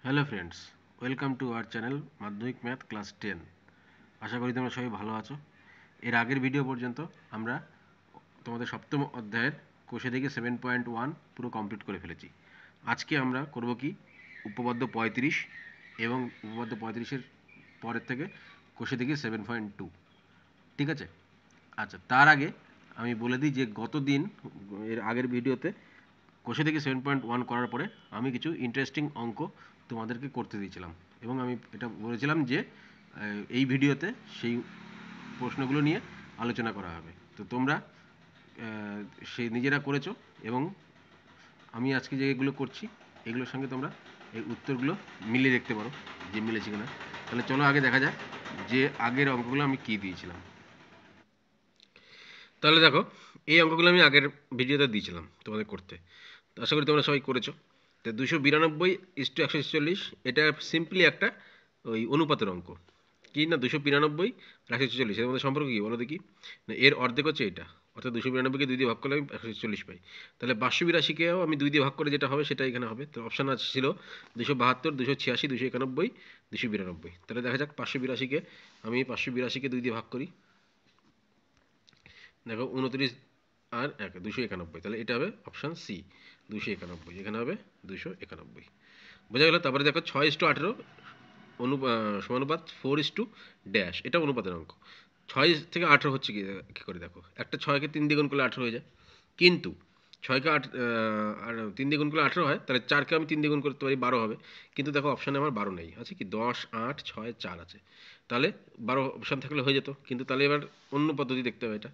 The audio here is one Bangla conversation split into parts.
Hello friends, welcome to our channel মাধ্যমিক ম্যাথ ক্লাস 10। আশা করি তোমরা সবাই ভালো আছো। এর আগের ভিডিও পর্যন্ত আমরা তোমাদের সপ্তম অধ্যায়ের কোষে থেকে 7.1 পুরো কমপ্লিট করে ফেলেছি। আজকে আমরা করব কি উপপাদ্য 35 এবং উপপাদ্য 35-এর পরের থেকে কোষে থেকে 7.2। ঠিক আছে? আচ্ছা, তার আগে আমি বলে দিই যে গত দিন এর আগের ভিডিওতে কোষে থেকে 7.1 করার পরে আমি কিছু ইন্টারেস্টিং অঙ্ক তোমাদেরকে করতে দিয়েছিলাম এবং আমি এটা বলেছিলাম যে এই ভিডিওতে সেই প্রশ্নগুলো নিয়ে আলোচনা করা হবে। তো তোমরা সেই নিজেরা করেছো এবং আমি আজকে যেগুলো করছি এগুলোর সঙ্গে তোমরা এই উত্তরগুলো মিলিয়ে দেখতে পারো যে মিলেছে কিনা। তাহলে চলো আগে দেখা যাক যে আগের অঙ্কগুলো আমি কী দিয়েছিলাম। তাহলে দেখো, এই অঙ্কগুলো আমি আগের ভিডিওতে দিয়েছিলাম তোমাদের করতে। তো আশা করি তোমরা সবাই করেছো। তো 292:146 এটা সিম্পলি একটা ওই অনুপাতের অঙ্ক। কি না, 292 আর 146 এর মধ্যে সম্পর্ক কী বলো দেখি? না, এর অর্ধেক হচ্ছে এটা, অর্থাৎ 292কে 2 দিয়ে ভাগ করলে আমি 146 পাই। তাহলে 582কেও আমি 2 দিয়ে ভাগ করে যেটা হবে সেটা এখানে হবে। তো অপশান ছিল 272, 286, 291, 292। তাহলে দেখা যাক 582কে আমি 582কে 2 দিয়ে ভাগ করি। দেখো 29 আর 1 291, তাহলে এটা হবে অপশান সি 291, এখানে হবে 291। বোঝা গেল? তারপরে দেখো 6:18 সমানুপাত 4:ড্যাশ, এটা অনুপাতের অঙ্ক। 6 থেকে 18 হচ্ছে কী করে দেখো, একটা 6কে 3 দিয়ে গুণ করলে 18 হয়ে যায়, কিন্তু 6কে 8 আর 3 দিয়ে গুণ করলে 18 হয়, তাহলে 4কে আমি 3 দিয়ে গুণ করতে পারি 12 হবে। কিন্তু দেখো অপশানে আমার 12 নেই, আছে কি 10, 8, 6, 4 আছে। তাহলে 12 অপশান থাকলে হয়ে যেত, কিন্তু তাহলে এবার অন্য পদ্ধতি দেখতে হবে এটা।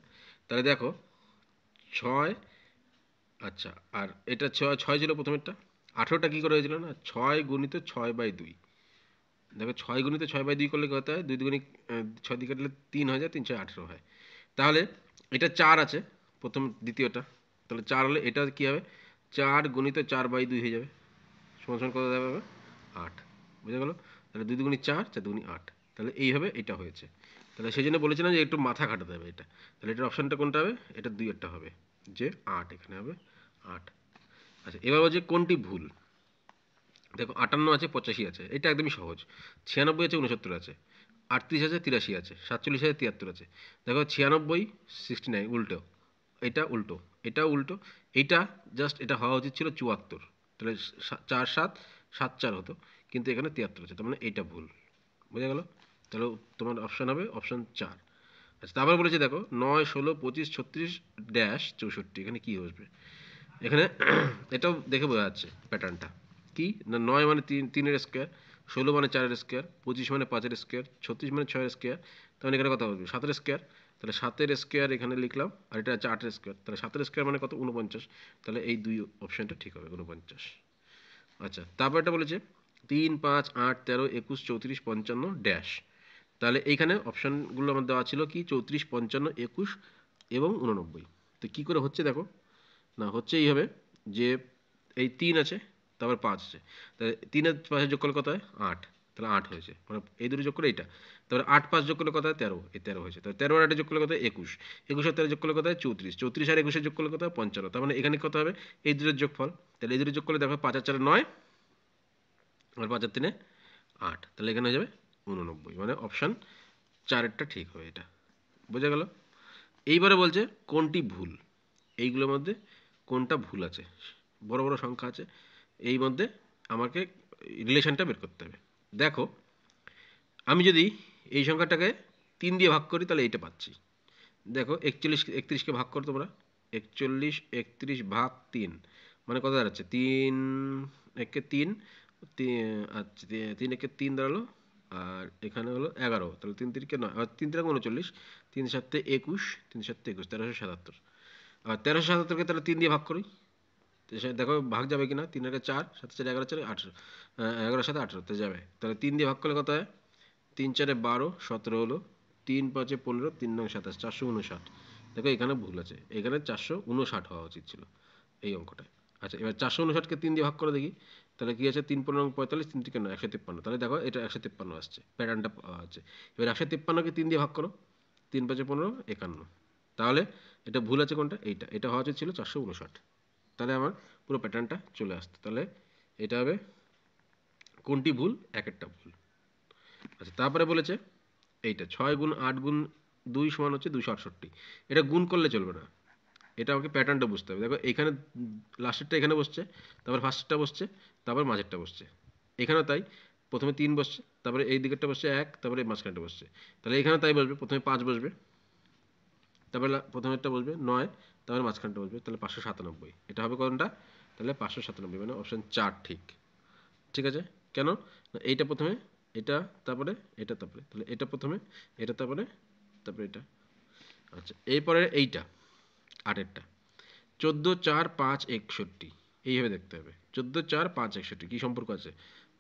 তাহলে দেখো 6, আচ্ছা, আর এটা 6 ছিল প্রথমেরটা, 18টা কী করে হয়েছিল না 6 × 6/2। দেখো 6 × 6/2 করলে কী হতে হয়, 2 দুগুণে 6 দিয়ে কাটলে 3 হয়ে যায়, 3 × 6 = 18 হয়। তাহলে এটা 4 আছে প্রথম দ্বিতীয়টা, তাহলে 4 হলে এটা কী হবে, 4 × 4/2 হয়ে যাবে, সমান সমান কত দেওয়া হবে 8। বুঝা গেল? তাহলে 2 দুগুণে 4, 4 দুগুণে 8, তাহলে এইভাবে এটা হয়েছে। তাহলে সেই জন্য বলেছিলাম যে একটু মাথা খাটাতে হবে এটা। তাহলে এটার অপশানটা কোনটা হবে, এটা 2 একটা হবে, যে 8 এখানে হবে 8। আচ্ছা, এবার বলছে কোনটি ভুল। দেখো 58 আছে, 85 আছে, এটা একদমই সহজ। 96 আছে, 69 আছে, 38 আছে, 83 আছে, 47 আছে, 73 আছে। দেখো 96, 69 উল্টো, এটা উল্টো, এটা উল্টো, এইটা জাস্ট এটা হওয়া উচিত ছিল 74, তাহলে 4 7 7 4 হতো, কিন্তু এখানে 73 আছে, তার মানে এইটা ভুল। বোঝা গেল? তাহলে তোমার অপশান হবে অপশান 4। আচ্ছা, তারপর বলেছে দেখো 9, 16, 25, 36-64, এখানে কী বসবে? এখানে এটাও দেখে বোঝা যাচ্ছে প্যাটার্নটা কি না, 9 মানে 3-এর স্কোয়ার, 16 মানে 4-এর স্কোয়ার, 25 মানে 5-এর স্কোয়ার, 36 মানে 6-এর স্কোয়ার, তাহলে এখানে কথা বলবে 7-এর স্কোয়ার। তাহলে 7-এর স্কোয়ার এখানে লিখলাম, আর এটা আছে 8-এর স্কোয়ার, তাহলে 7-এর স্কোয়ার মানে কত 49, তাহলে এই দুই অপশানটা ঠিক হবে 49। আচ্ছা, তারপর এটা বলেছে 3, 5, 8, 13, 21, 34, 55 তাহলে এইখানে অপশানগুলো আমার দেওয়া ছিল কি 34, 55, 21 এবং 89। তো কী করে হচ্ছে দেখো, না হচ্ছে এইভাবে যে এই 3 আছে, তারপর 5 আছে, তাহলে 3 আর 5 যোগ করলে কত হয় 8, তাহলে 8 হয়েছে, মানে এই দুটো যোগ করে এইটা। তারপরে 8 5 যোগ করলে কত হয় 13, এই 13 হয়েছে, তাহলে 13 আর 8 যোগ করলে কত হয় 21, 21 আর 13 যোগ করলে কত হয় 34, 34 আর 21 যোগ করলে কত হয় 55, তার মানে এখানে কত হবে এই দুটোর যোগফল। তাহলে এই দুটো যোগ করলে দেখো 5 আর 4 9 আর 5 আর 3 8, তাহলে এখানে হয়ে যাবে 89, মানে অপশান 4-এরটা ঠিক হবে এটা। বোঝা গেল? এইবারে বলছে কোনটি ভুল, এইগুলোর মধ্যে কোনটা ভুল আছে, বড় বড় সংখ্যা আছে, এই মধ্যে আমাকে রিলেশনটা বের করতে হবে। দেখো আমি যদি এই সংখ্যাটাকে 3 দিয়ে ভাগ করি তাহলে এইটা পাচ্ছি। দেখো 41 31কে ভাগ করো তোমরা, 41 31 ভাগ 3 মানে কত দাঁড়াচ্ছে 3 একে 3, আচ্ছা 3 একে 3 দাঁড়ালো, আর এখানে হলো 11, তাহলে 3 3কে 9, আর 3 3 39, 3 7 21, 3 7 21, 1377। আর 1377কে তাহলে 3 দিয়ে ভাগ করি, তো সে দেখো ভাগ যাবে কিনা, 3 একে 4, 7 4 11 4 18, 11 7 18 তো যাবে, তাহলে 3 দিয়ে ভাগ করলে কত হয় 3 4 12 17 হলো, 3 5 15, 3 9 27, 459। দেখো এখানে ভুল আছে, এখানে 459 হওয়া উচিত ছিল এই অঙ্কটায়। আচ্ছা, এবার 459কে 3 দিয়ে ভাগ করে দেখি, তাহলে কি আছে 3 15 45, 3 3 153, তাহলে দেখো এটা 153 আসছে, প্যাটার্নটা আছে। এবার 153কে 3 দিয়ে ভাগ করো, 3 5 15 51, তাহলে এটা ভুল আছে কোনটা, এইটা, এটা হওয়া উচিত ছিল 459। তাহলে আমার পুরো প্যাটার্নটা চলে আসতো, তাহলে এটা হবে কোনটি ভুল? একেরটা ভুল। আচ্ছা, তারপরে বলেছে এইটা 6 গুণ 8 গুণ 2 সমান হচ্ছে 268। এটা গুণ করলে চলবে না, এটা আমাকে প্যাটার্নটা বুঝতে হবে। দেখো এখানে লাস্টেরটা এখানে বসছে, তারপর ফার্স্টটা বসছে, তারপর মাঝেরটা বসছে। এখানেও তাই, প্রথমে 3 বসছে, তারপরে এই দিকেরটা বসছে 1, তারপরে এই মাঝখানটা বসছে। তাহলে এখানে তাই বসবে, প্রথমে 5 বসবে, তারপরে প্রথমেরটা বসবে 9, তারপরে মাঝখানটা বসবে, তাহলে 597। এটা হবে কোনটা? তাহলে 597, মানে অপশন 4 ঠিক। ঠিক আছে? কেন? না, এইটা প্রথমে, এটা তারপরে এটা, তারপরে তাহলে এটা প্রথমে, এটা তারপরে, তারপরে এটা। আচ্ছা, এরপরে এইটা 8এরটা 14 4 5 61, এইভাবে দেখতে হবে। 14 4 5 61 কি সম্পর্ক আছে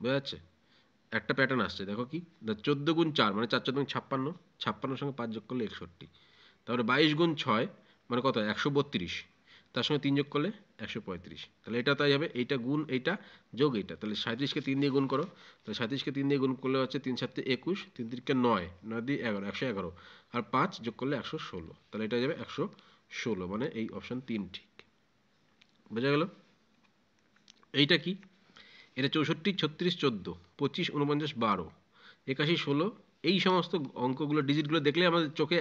বোঝা যাচ্ছে? একটা প্যাটার্ন আসছে, দেখো কি, 14 গুণ 4 মানে 4 4 56, 56 সঙ্গে 5 যোগ করলে 61। তারপরে 22 গুণ 6 মানে কত? 132, তার সঙ্গে 3 যোগ করলে 135। তাহলে এটা তাই হবে, এইটা গুণ এইটা যোগ এইটা, তাহলে 37কে 3 দিয়ে গুণ করো। তাহলে 37কে 3 দিয়ে গুণ করলে হচ্ছে 3 7 21, 3 3 9, 9 দিয়ে 11, 111, আর 5 যোগ করলে 116। তাহলে এটা যাবে 116, মানে এই অপশন 3 ঠিক। বোঝা গেল? এইটা কি? এটা 64 36 14 25 49 12 81 16, এই সমস্ত অঙ্কগুলো ডিজিটগুলো দেখলে আমাদের চোখে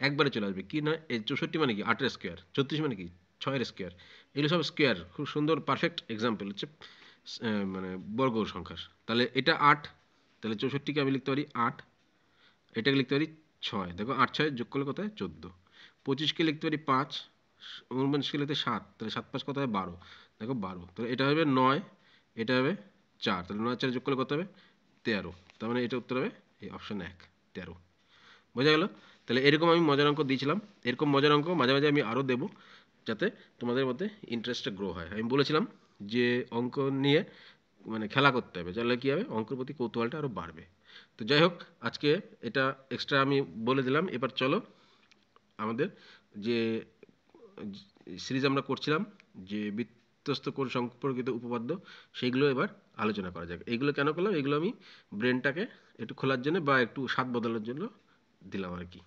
একবারে চলে আসবে কি না, এই 64 মানে কি 8 এর স্কোয়ার, 36 মানে কি 6 এর স্কোয়ার, এগুলো সব স্কোয়ার, খুব সুন্দর পারফেক্ট এক্সাম্পল হচ্ছে মানে বর্গ সংখ্যার। তাহলে এটা 8, তাহলে 64কে আমি লিখতে পারি 8, এটাকে লিখতে পারি 6, দেখো 8 6 যোগ করলে কত হয় 14। 25কে লিখতে পারি 5, 49কে লিখতে 7, তাহলে 7 5 কত হয় 12, দেখো 12। তাহলে এটা হবে 9, এটা হবে 4, তাহলে 9 4 যোগ করলে কত হবে 13। তার মানে এটা উত্তর হবে এই অপশন 1, 13। বোঝা গেল? তাহলে এরকম আমি মজার অঙ্ক দিয়েছিলাম, এরকম মজার অঙ্ক মাঝে মাঝে আমি আরও দেবো, যাতে তোমাদের মধ্যে ইন্টারেস্টটা গ্রো হয়। আমি বলেছিলাম যে অঙ্ক নিয়ে মানে খেলা করতে হবে, তাহলে কী হবে, অঙ্কের প্রতি কৌতূহলটা আরও বাড়বে। তো যাই হোক, আজকে এটা এক্সট্রা আমি বলে দিলাম। এবার চলো আমাদের যে সিরিজ আমরা করছিলাম, যে বিত্তস্ত কোণ সম্পর্কিত উপপাদ্য, সেইগুলো এবার আলোচনা করা যাক। এইগুলো কেন করলাম? এগুলো আমি ব্রেনটাকে একটু খোলার জন্য বা একটু স্বাদ বদলের জন্য দিলাম আর কি।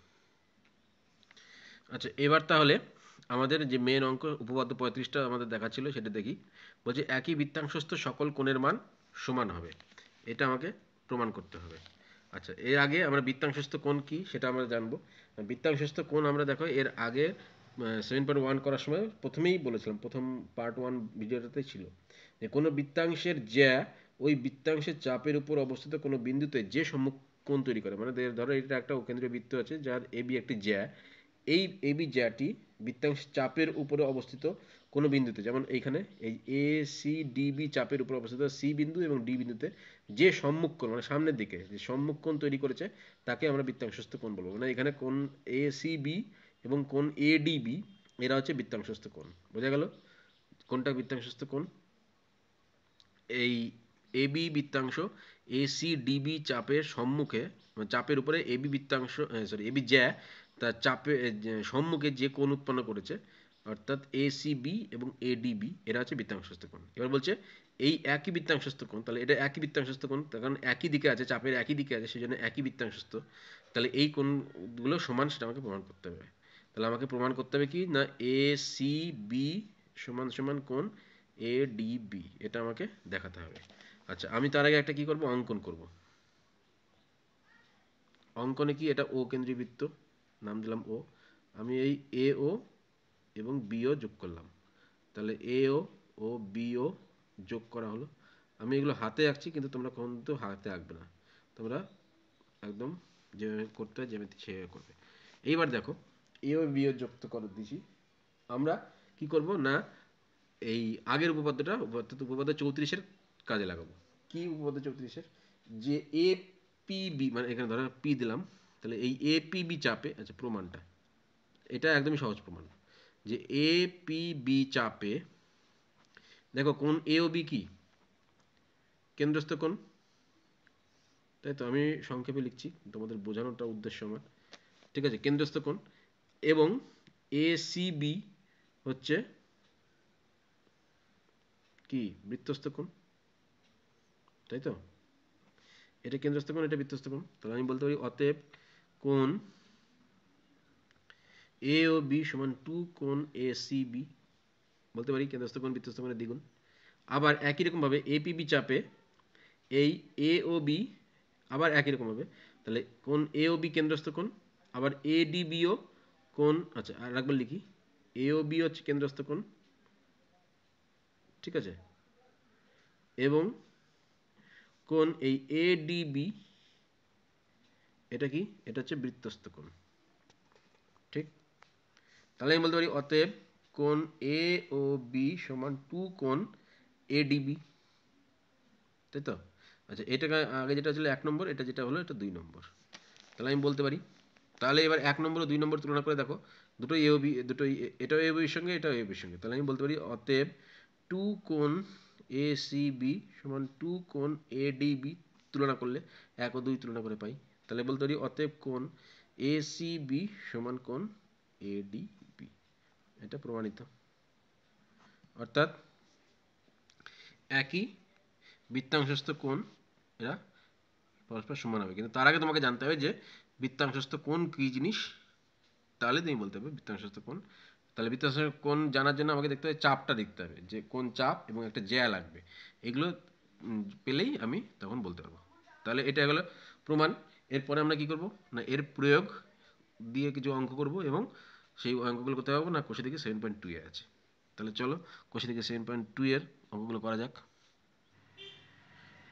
আচ্ছা, এবার তাহলে আমাদের যে মেন অঙ্ক উপপাদ্য 35টা আমাদের দেখা ছিল, সেটা দেখি। বলছে একই বৃত্তাংশস্থ সকল কোণের মান সমান হবে, এটা আমাকে প্রমাণ করতে হবে। আচ্ছা, এর আগে আমরা বৃত্তাংশস্থ কোণ কি সেটা আমরা জানবো। বৃত্তাংশস্থ কোণ আমরা দেখো এর আগে 7.1 করার সময় প্রথমেই বলেছিলাম, প্রথম পার্ট 1 ভিডিওটাতেই ছিল, যে কোনো বৃত্তাংশের জ্যা ওই বৃত্তাংশের চাপের উপর অবস্থিত কোনো বিন্দুতে যে সম্মুখ কোণ তৈরি করে। মানে ধরো এটা একটা কেন্দ্রীয় বৃত্ত আছে যার এবি একটি জ্যা, এই এবি জ্যাটি বৃত্তাংশের চাপের উপরে অবস্থিত কোনো বিন্দুতে, যেমন এইখানে এই এ সি ডিবি চাপের উপরে অবস্থিত সি বিন্দু এবং ডি বিন্দুতে যে সম্মুখ কোণ মানে সামনের দিকে যে সম্মুখ কোণ তৈরি করেছে, তাকে আমরা বৃত্তাংশস্থ কোণ বলবো। মানে এখানে কোণ এ সি বি এবং কোণ এ ডি বি, এরা হচ্ছে বৃত্তাংশস্থ কোণ। বোঝা গেল কোনটা বৃত্তাংশস্থ কোণ? এই এবি বৃত্তাংশ এসি ডিবি চাপের সম্মুখে, মানে চাপের উপরে এবি বৃত্তাংশ, সরি এবি জ্যা তার চাপে সম্মুখে যে কোণ উৎপন্ন করেছে, অর্থাৎ এসিবি এবং এডিবি, এরা হচ্ছে বৃত্তাংশস্থ কোণ। এবার বলছে এই একই বৃত্তাংশস্থ কোণ, তাহলে এটা একই বৃত্তাংশস্থ কোণ, তার কারণ একই দিকে আছে, চাপের একই দিকে আছে, সেই জন্য একই বৃত্তাংশস্থ। তাহলে এই কোণগুলো সমান, সেটা আমাকে প্রমাণ করতে হবে। তাহলে আমাকে প্রমাণ করতে হবে কি না, এ সি বি সমান সমান কোণ এ ডি বি, এটা আমাকে দেখাতে হবে। আচ্ছা, আমি তার আগে একটা কি করব, অঙ্কন করব। অঙ্কনে কি, এটা ও কেন্দ্রীয় বৃত্ত, নাম দিলাম ও। আমি এই এ ও এবং বি ও যোগ করলাম, তাহলে এ ও বি ও যোগ করা হলো। আমি এগুলো হাতে আঁকছি, কিন্তু তোমরা কিন্তু হাতে আঁকবে না, তোমরা একদম যেভাবে করতে হয় যেভাবে সেভাবে করবে। এইবার দেখো এ ও বি ও যুক্ত করে দিছি, আমরা কি করব না, এই আগের উপপাদ্যটা উপপাদ্য 34-এর কাজে লাগাবো। কি উপপাদ্য 34-এর? যে এ পি বি, মানে এখানে ধরো পি দিলাম, তাহলে এই এ পি বি চাপে, আচ্ছা প্রমাণটা এটা একদমই সহজ প্রমাণ, যে এ পি বি চাপে দেখো কোণ এ ও বি কি কেন্দ্রস্থ কোণ, তাই তো? আমি সংক্ষেপে লিখছি, তোমাদের বোঝানোটা উদ্দেশ্য আমার। ঠিক আছে, কেন্দ্রস্থ কোণ, এবং এ সি বি হচ্ছে কি বৃত্তস্থ কোণ, তাই তো? এটা কেন্দ্রস্থ কোণ, এটা বৃত্তস্থ কোণ। তাহলে আমি বলতে পারি অতএব কোণ এ ও বি সমান 2 কোণ এ সি বি, বলতে পারি কেন্দ্রস্থ কোণ বৃত্তস্থ কোণের দ্বিগুণ। আবার একই রকম ভাবে এপিবি চাপে এই এ ও বি আবার একই রকম হবে। তাহলে কোন এ ও বি কেন্দ্রস্থ কোণ, আবার এ ডি বিও কোণ, আচ্ছা আর একবার লিখি, এ ও বি হচ্ছে কেন্দ্রস্থ কোণ, ঠিক আছে, এবং কোণ এই এ ডি বি এটা কি, এটা হচ্ছে বৃত্তস্থ কোণ, ঠিক। তাহলে আমি বলতে পারি অতএব কোণ এ ও বি সমান 2 কোণ এ ডি বি, তাই তো। আচ্ছা এটা আগে যেটা ছিল 1 নম্বর, এটা যেটা হলো এটা 2 নম্বর। তাহলে আমি বলতে পারি, তাহলে এবার 1 নম্বর ও 2 নম্বর তুলনা করে দেখো, দুটোই এ ও বি, দুটোই এটাও এ বির সঙ্গে এটাও এ বির সঙ্গে। তাহলে আমি বলতে পারি অতএব 2 কোণ এ সি বি সমান 2 কোণ এ ডি বি, তুলনা করলে 1 ও 2 তুলনা করে পাই। তাহলে বলতে পারি অতএব কোণ এ সি বি সমান কোণ এ ডি বি, এটা প্রমাণিত। অর্থাৎ একই বৃত্তাংশস্থ কোণ এরা পরস্পর সমান হবে, কিন্তু তার আগে তোমাকে জানতে হবে যে বৃত্তাংশস্থ কোণ কী জিনিস, তাহলে তুমি বলতে হবে বৃত্তাংশস্থ কোণ। তাহলে বৃত্তাংশস্থ কোণ জানার জন্য আমাকে দেখতে হবে চাপটা দেখতে হবে, যে কোন চাপ এবং একটা জ্যা লাগবে, এগুলো পেলেই আমি তখন বলতে পারবো। তাহলে এটা গেলো প্রমাণ। এরপরে আমরা কি করব না, এর প্রয়োগ দিয়ে কিছু অঙ্ক করব, এবং সেই অঙ্কগুলো করতে পারবো না কোষে থেকে 7.2 এ আছে। তাহলে চলো কোষে থেকে 7.2 এর অঙ্কগুলো করা যাক।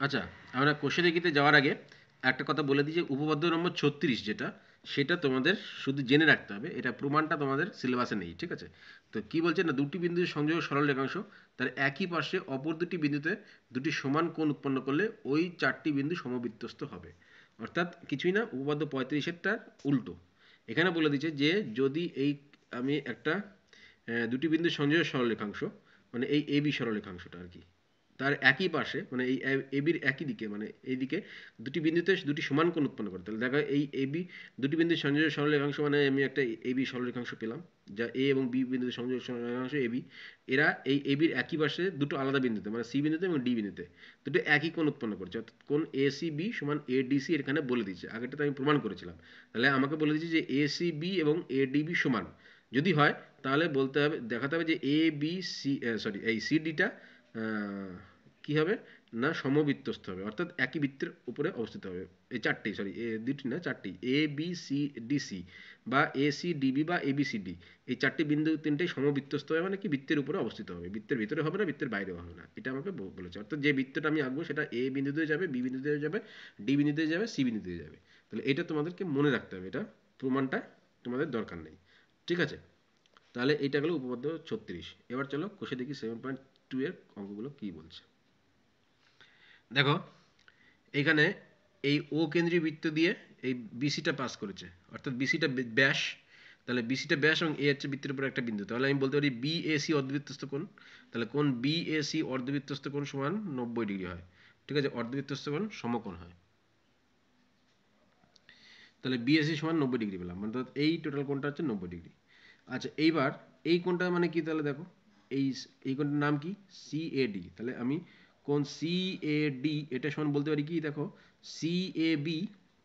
আচ্ছা, আমরা কোষে দেখিতে যাওয়ার আগে একটা কথা বলে দিই, যে উপপাদ্য নম্বর 36 যেটা, সেটা তোমাদের শুধু জেনে রাখতে হবে, এটা প্রমাণটা তোমাদের সিলেবাসে নেই, ঠিক আছে। তো কি বলছে না, দুটি বিন্দুর সংযোগ সরল রেখাংশ তার একই পাশে অপর দুটি বিন্দুতে দুটি সমান কোণ উৎপন্ন করলে ওই চারটি বিন্দু সমবৃত্তস্থ হবে। অর্থাৎ কিছুই না, উপপাদ্য 35-এরটার উল্টো। এখানে বলে দিচ্ছে যে যদি এই আমি একটা দুটি বিন্দুর সংযোগের সরলরেখাংশ, মানে এই এবি সরলরেখাংশটা আর কি, তার একই পাশে মানে এই এবির একই দিকে, মানে এই দিকে দুটি বিন্দুতে দুটি সমান কোণ উৎপন্ন করে। তাহলে দেখো এই এবি দুটি বিন্দুর সংযোগের সরলরেখাংশ, মানে আমি একটা এবি সরলরেখাংশ পেলাম, যা এ এবং বি বিন্দুতে সংযোগের সরলরেখাংশ এবি। এরা এই এবির একই পাশে দুটো আলাদা বিন্দুতে, মানে সি বিন্দুতে এবং ডি বিন্দুতে দুটো একই কোণ উৎপন্ন করছে, অর্থাৎ কোণ এ সি বি সমান এ ডি সি এখানে বলে দিচ্ছে, আগেটা তো আমি প্রমাণ করেছিলাম। তাহলে আমাকে বলে দিচ্ছে যে এ সি বি এবং এ ডি বি সমান যদি হয়, তাহলে বলতে হবে, দেখাতে হবে যে এ বি সি, সরি এই সি ডিটা কি হবে না সমবৃত্তস্থ হবে, অর্থাৎ একই বৃত্তের উপরে অবস্থিত হবে। এই চারটি, সরি দুটি না চারটি, A B C D C বা এ সি ডিবি বা এ বি সি ডি, এই চারটি বিন্দু তিনটেই সমবৃত্তস্থ হবে, মানে কি বৃত্তের উপরে অবস্থিত হবে, বৃত্তের ভিতরে হবে না, বৃত্তের বাইরেও হবে না, এটা আমাকে বলেছে। অর্থাৎ যে বৃত্তটা আমি আঁকবো সেটা এ বিন্দুতে যাবে, বি বিন্দুতে যাবে, ডি বিন্দুতে যাবে, সি বিন্দুতে যাবে। তাহলে এটা তোমাদেরকে মনে রাখতে হবে, এটা প্রমাণটা তোমাদের দরকার নেই, ঠিক আছে। তাহলে এইটা গেলো উপপাদ্য 36। এবার চলো কষে দেখি 7.2 এর অঙ্কগুলো কি বলছে। দেখো এইখানে এই ও কেন্দ্রীয় বৃত্ত দিয়ে এই বিসিটা পাস করেছে, অর্থাৎ বিসিটা ব্যাস। তাহলে বিসিটা ব্যাস এবং এ হচ্ছে বৃত্তের উপর একটা বিন্দু, তাহলে আমি বলতে পারি বি এ সি অর্ধবৃত্তস্থ কোণ। তাহলে কোণ বি এ সি অর্ধবৃত্তস্থ কোণ সমান 90 ডিগ্রি হয়, ঠিক আছে, অর্ধবৃত্তস্থ কোণ সমকোণ হয়। তাহলে বিএসি সমান 90 ডিগ্রি পেলাম, মানে এই টোটাল কোণটা হচ্ছে 90 ডিগ্রি। আচ্ছা এইবার এই কোণটা মানে কি, তাহলে দেখো এই এই কোণটার নাম কি, সি এ ডি। তাহলে আমি কোণ সি এ ডি এটা সমান বলতে পারি কি, দেখো সি এ বি,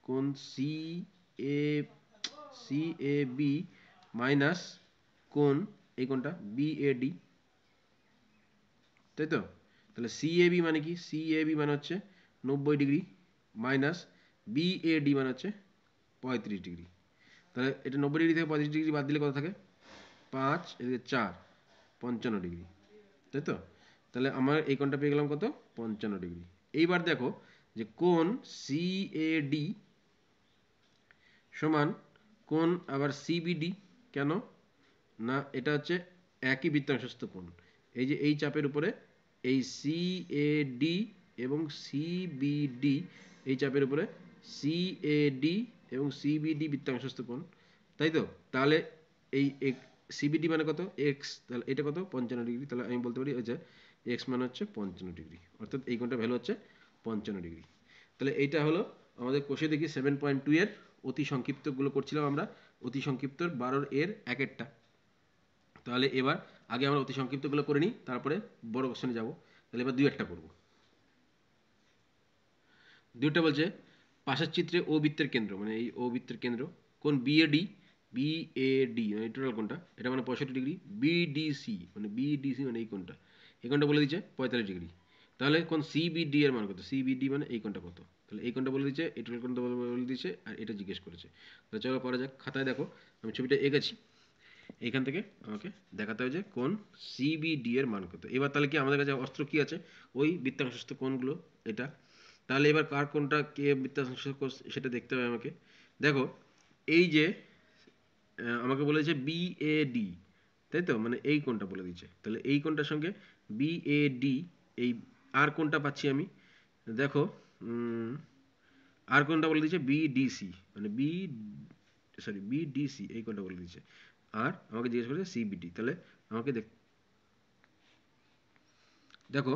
কোণ C A C A B minus কোণ এই কোণটা বি এ ডি, তাই তো। তাহলে সি এ বি মানে কি, সি এ বি মানে হচ্ছে 90 degree minus B A D মানে হচ্ছে 35 ডিগ্রি। তাহলে এটা 90 ডিগ্রি থেকে 35 ডিগ্রি বাদ দিলে কত থাকে, 5 এদিকে 4, 55 ডিগ্রি, তাই তো। তাহলে আমার এই কোণটা পেয়ে গেলাম কত, 55 ডিগ্রি। এইবার দেখো যে কোণ সি এ ডি সমান কোণ আবার সিবিডি, কেন না, এটা হচ্ছে একই বৃত্তাংশস্থ কোণ। এই যে এই চাপের উপরে এই সি এ ডি এবং সিবিডি, এই চাপের উপরে সি এ ডি এবং সিবিডি বৃত্তাংশস্থ কোণ, তাই তো। তাহলে এই সিবিডি মানে কত এক্স, তাহলে এটা কত 55 ডিগ্রি। তাহলে আমি বলতে পারি যে এক্স মানে হচ্ছে 55 ডিগ্রি, অর্থাৎ এই কোণটা ভ্যালু হচ্ছে 55 ডিগ্রি। তাহলে এইটা হলো আমাদের কোষে দেখি 7.2 এর অতি সংক্ষিপ্তগুলো করছিলাম আমরা, অতি সংক্ষিপ্তর 12 এর এক একটা। তাহলে এবার আগে আমরা অতি সংক্ষিপ্তগুলো করে নিই, তারপরে বড় কোশ্চেনে যাব। তাহলে এবার দুই একটা করব। দুইটা বলছে পাশের চিত্রে ও বৃত্তের কেন্দ্র, মানে এই ও বৃত্তের কেন্দ্র কোণ বিএডি, বিএডি মানে এই টোটাল কোণটা, এটা মানে 65 ডিগ্রি, বিডিসি মানে বিডিসি মানে এই কোণটা, এই কোণটা বলে দিচ্ছে 45 ডিগ্রি। তাহলে কোন সিবিডি এর মান কত, সিবিডি মানে এই কোণটা কত, তাহলে এই কোণটা বলে দিচ্ছে, এই টোটাল কোণটা বলে দিচ্ছে, আর এটা জিজ্ঞেস করেছে। তাহলে চলো করা যাক। খাতায় দেখো আমি ছবিটা এঁকেছি, এইখান থেকে আমাকে দেখাতে হবে যে কোন সিবিডি এর মান কত। এবার তাহলে কি আমাদের কাছে অস্ত্র কি আছে, ওই বৃত্তাংশস্থ কোণগুলো এটা। তাহলে এবার কার কোণটা কে বৃত্তাংশস্থ কোণ সেটা দেখতে হবে আমাকে। দেখো এই যে আমাকে বলেছে বিএডি, তাই তো, মানে এই কোণটা বলে দিচ্ছে। তাহলে এই কোণটার সঙ্গে বিএডি, এই আর কোণটা পাচ্ছি আমি, দেখো আর কোণটা বলে দিচ্ছে বিডিসি, মানে বিডিসি এই কোণটা বলে দিচ্ছে। আর আমাকে জিজ্ঞেস করেছে সিবিডি। তাহলে আমাকে দেখো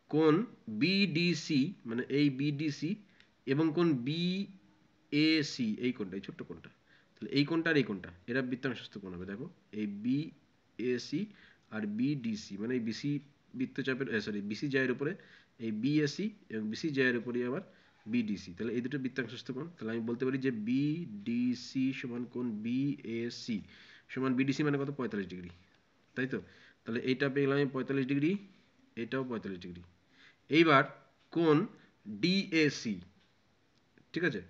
কোণ বিডিসি মানে এই বিডিসি এবং কোণ বিএসি এই কোণটা, এই ছোট্ট কোণটা, তাহলে এই কোণটা আর এই কোণটা এরা বৃত্তাংশস্থ কোণ হবে। দেখো এই বিএসি আর বিডিসি মানে এই বিসি বৃত্তচাপের বিসি জায়ের উপরে এই বিএসি এবং বিসি জায়ের উপরে আবার বিডিসি, তাহলে এই দুটো বৃত্তাংশস্থ কোণ। তাহলে আমি বলতে পারি যে বিডিসি সমান কোণ বিএসি সমান বিডিসি মানে কত, 45 ডিগ্রি, তাই তো। তাহলে এইটা পেয়ে গেলাম আমি 45 ডিগ্রি, এটাও 45 ডিগ্রি। এইবার কোণ ডিএসি, ঠিক আছে,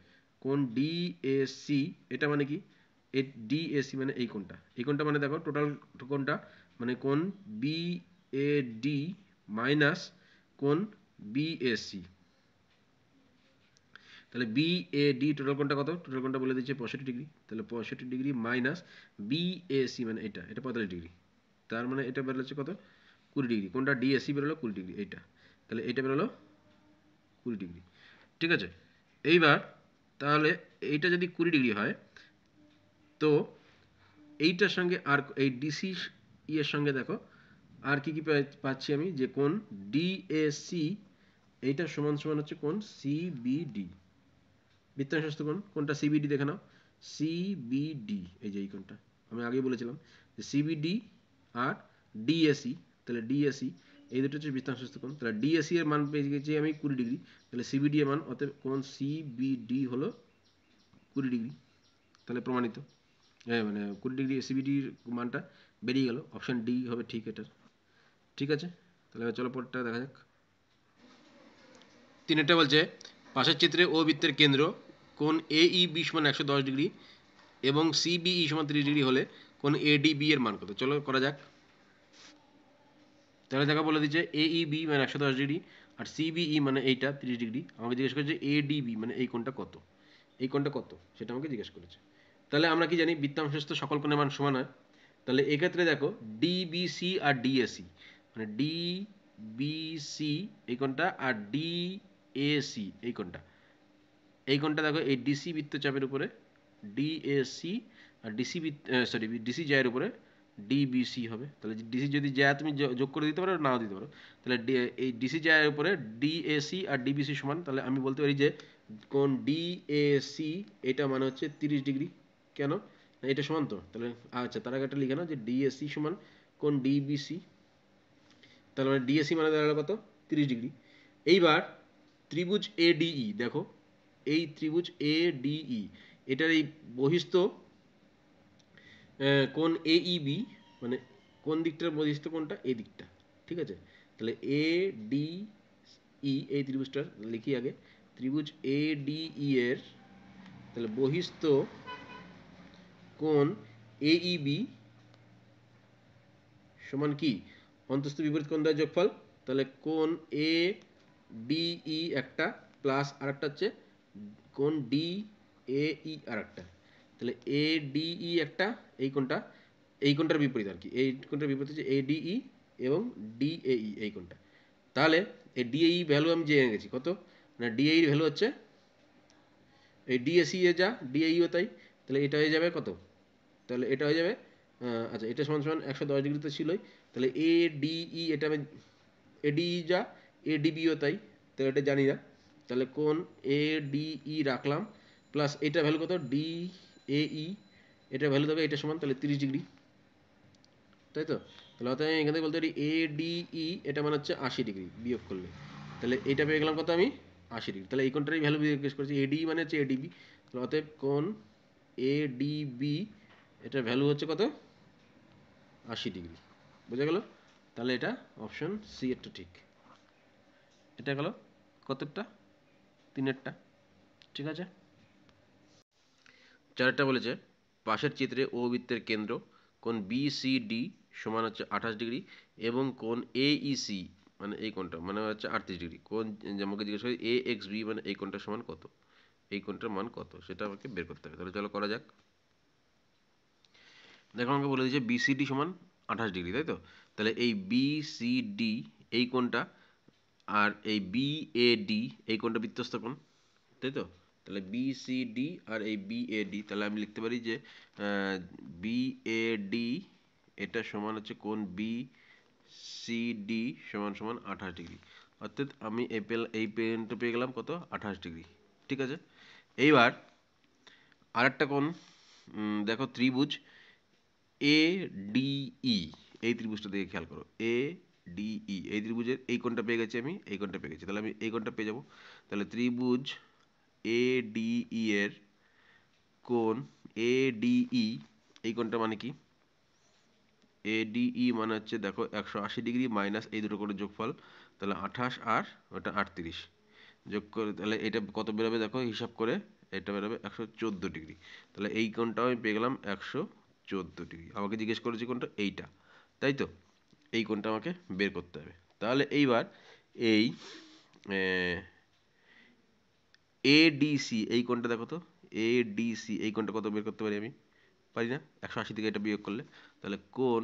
কোণ ডিএসি এটা মানে কি, এই ডিএসি মানে এই কোণটা, এই কোণটা মানে দেখো টোটাল কোণটা মানে কোণ বিএডি মাইনাস কোণ বিএসি। তাহলে বিএডি টোটাল কোণটা কত, টোটাল কোণটা বলে দিচ্ছে 65 ডিগ্রি, তাহলে 65 ডিগ্রি মাইনাস বিএসি মানে এটা 45 ডিগ্রি, তার মানে এটা বেরোচ্ছে কত, 20 ডিগ্রি। কোনটা ডিএসি বেরোলো 20 ডিগ্রি এইটা, তাহলে এইটা বেরোলো 20 ডিগ্রি, ঠিক আছে। এইবার তাহলে এইটা যদি 20 ডিগ্রি হয়, তো এইটার সঙ্গে আর এই ডিসি এর সঙ্গে দেখো আর কি কি পাচ্ছি আমি, যে কোন ডিএসি এইটা সমান সমান হচ্ছে কোন সিবিডি, বৃত্তাংশস্থ কোণ। কোনটা সিবিডি দেখে নাও, সিবিডি এই যে এই কোণটা আমি আগেই বলেছিলাম যে সিবিডি আর ডিএসি, তাহলে ডিএসি এই দুটো হচ্ছে বৃত্তাংশস্থ কোণ। তাহলে ডিএসি এর মান পেয়ে গেছি আমি 20 ডিগ্রি, তাহলে সিবিডি এর মান অতএব কোণ সিবিডি হলো 20 ডিগ্রি, তাহলে প্রমাণিত। হ্যাঁ মানে 20 ডিগ্রি সিবিডির মানটা বেরিয়ে গেল, অপশন ডি হবে ঠিক এটার, ঠিক আছে। তাহলে চলো পরেরটা দেখা যাক। তিনেরটা বলছে পাশের চিত্রে ও বৃত্তের কেন্দ্র কোণ এইবি সমান 110 ডিগ্রি এবং সিবিই সমান 30 ডিগ্রি হলে কোণ এডিবি এর মান কত। চলো করা যাক। তাহলে দেখা বলে দিচ্ছে এইবি মানে 110 ডিগ্রি আর সিবিই মানে এইটা 30 ডিগ্রি। আমাকে জিজ্ঞেস করেছে এডিবি মানে এই কোণটা কত, এই কোণটা কত সেটা আমাকে জিজ্ঞেস করেছে। তাহলে আমরা কি জানি বৃত্তাংশস্থ সকল কোণের মান সমান হয়। তাহলে এক্ষেত্রে দেখো ডিবিসি আর ডিএসি মানে ডিবিসি এই কোণটা আর ডিএসি এই কোণটা, এই কোণটা দেখো এই ডিসি বৃত্তচাপের উপরে ডিএসি আর ডিসি জায়ের উপরে ডিবিসি হবে। তাহলে ডিসি যদি জ্যা তুমি যোগ করে দিতে পারো নাও দিতে পারো, তাহলে এই ডিসি জায়ের উপরে ডিএসি আর ডিবিসি সমান। তাহলে আমি বলতে পারি যে কোণ ডিএসি এটা মানে হচ্ছে 30 ডিগ্রি। কেন, এটা সমান তো, তাহলে আচ্ছা তার আগে একটা লিখে নাও যে ডিএসি সমান কোণ ডিবিসি, তাহলে মানে ডিএসি মানে দাঁড়ালো কত, 30 ডিগ্রি। এইবার ত্রিভুজ এডিই দেখো, এই ত্রিভুজ এডিই এটার এই বহিস্থ কোণ এইবি মানে কোন দিকটার বহিস্থ কোণটা, এই দিকটা, ঠিক আছে। তাহলে এ ডি ই এই ত্রিভুজটার লিখি আগে, ত্রিভুজ এডিই এর তাহলে বহিস্থ কোণ এইবি সমান কি, অন্তস্থ বিপরীত কোণ দ্বয়ের যোগফল। তাহলে কোণ এ ডিই একটা প্লাস আর একটা হচ্ছে কোণ ডি এই আর একটা, তাহলে এ ডিই একটা এই কোণটা, এই কোণটার বিপরীত আর কি, এই কোণটার বিপরীত হচ্ছে এ ডিই এবং ডিএই এই কোণটা। তাহলে এই ডিএই ভ্যালু আমি জেনে গেছি কত, না ডিএই ভ্যালু হচ্ছে এই ডিএসি এ যা ডিএইও তাই, তাহলে এটা হয়ে যাবে কত, তাহলে এটা হয়ে যাবে আচ্ছা এটা সমান সমান 110 ডিগ্রি তো ছিলই, তাহলে এ ডিই এটা আমি এডিই যা এডিবিও তাই, তাহলে এটা জানি না। তাহলে কোণ এ ডিই রাখলাম প্লাস এটা ভ্যালু কত ডিএই, এটা ভ্যালু দেবে এটা সমান তাহলে 30 ডিগ্রি, তাই তো। তাহলে অর্থাৎ আমি এখান থেকে বলতে পারি এ ডিই এটা মানে হচ্ছে 80 ডিগ্রি বিয়োগ করলে, তাহলে এইটা পেয়ে গেলাম কত আমি 80 ডিগ্রি। তাহলে এই কোণটারই ভ্যালু জিজ্ঞেস করেছি, এডি মানে হচ্ছে এডিবি, তাহলে অতএব কোণ এডিবি এটার ভ্যালু হচ্ছে কত 80 ডিগ্রি, বোঝা গেল। তাহলে এটা অপশন সি এরটা ঠিক। এটা গেল কতটা, 3-এরটা। ঠিক আছে, 4-টা বলেছে পাশের চিত্রে ও বৃত্তের কেন্দ্র কোণ BCD সমান হচ্ছে 28 ডিগ্রি এবং কোণ AEC মানে এই কোণটা মানে হচ্ছে 38 ডিগ্রি। কোণ আমাকে জিজ্ঞেস করি AXB মানে এই কোণটার সমান কত, এই কোণটার মান কত সেটা আমাকে বের করতে হবে। তাহলে চলো করা যাক। দেখো আমাকে বলে দিয়েছে BCD সমান 28 ডিগ্রি, তাই তো? তাহলে এই BCD এই কোণটা আর এই BAD এই কোণটা বৃত্তস্থ কোণ, তাই তো? তাহলে BCD আর এই BAD, তাহলে আমি লিখতে পারি যে BAD এটা সমান হচ্ছে কোণ BCD সমান সমান 28 ডিগ্রি। অর্থাৎ আমি এই পেনটা পেয়ে গেলাম কত, 28 ডিগ্রি। ঠিক আছে, এইবার আরেকটা কোণ দেখো ত্রিভুজ ADE, এই ত্রিভুজটা দিকে খেয়াল করো, ADE এই ত্রিভুজের এই কোণটা পেয়ে গেছি আমি, এই কোণটা পেয়ে গেছি, তাহলে আমি এই কোণটা পেয়ে যাবো। তাহলে ত্রিভুজ ADE এর কোণ ADE এই কোণটা মানে কি, ADE মানে হচ্ছে দেখো 180 ডিগ্রি মাইনাস এই দুটো কোণের যোগফল, তাহলে 28 আর ওটা 38 যোগ করে তাহলে এটা কত বেরোবে দেখো হিসাব করে, এটা বেরোবে 114 ডিগ্রি। তাহলে এই কোণটাও আমি পেয়ে গেলাম 114 ডিগ্রি। আমাকে জিজ্ঞেস করেছি কোনটা, এইটা, তাই তো? এই কোণটা আমাকে বের করতে হবে। তাহলে এইবার এই ADC এই কোণটা দেখো তো, ADC এই কোণটা কত বের করতে পারি আমি, পারি না? 180 থেকে এটা বিয়োগ করলে, তাহলে কোণ